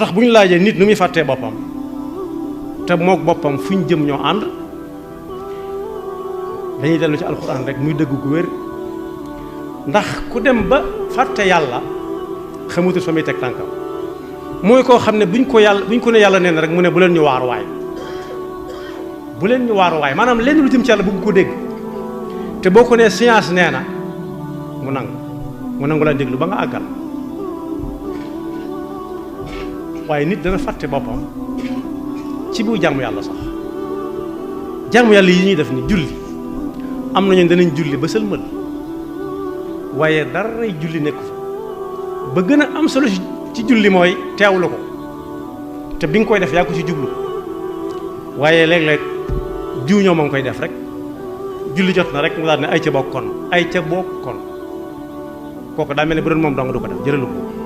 tax bu ñu laajee nit nu muy fàttee boppam te mook boppam fu ñu jëm ñoo ànd dañuy dellu ci alxuraan rek muy dëgg gu wér ndax ku dem ba fàtte yàlla xamutul fa muy teg tànkam mooy koo xam ne buñ ko ne yàlla nee na rek mu ne bu leen ñu waar waay bu leen ñu waar waay maanaam lenn lu jëm ci yàlla bëgg ko dégg te boo ko nee science nee na mu nangu la déglu ba nga àggal waaye nit dana fàtte boppam ci bu jaamu yàlla sax jaamu yàlla yi ñuy def ni julli am nañu danañ julli ba sëlmal waaye daray julli nekku fa ba gën a am solo ci julli mooy teewlu ko te bi nga koy def yaa ko ci jublu waaye léeg-léeg diw ñoo ma ngi koy def rek julli jot na rek mu daal ne ay ca bokkoon kooku daa mel ne bu doon moom dong du ko def jëralu ko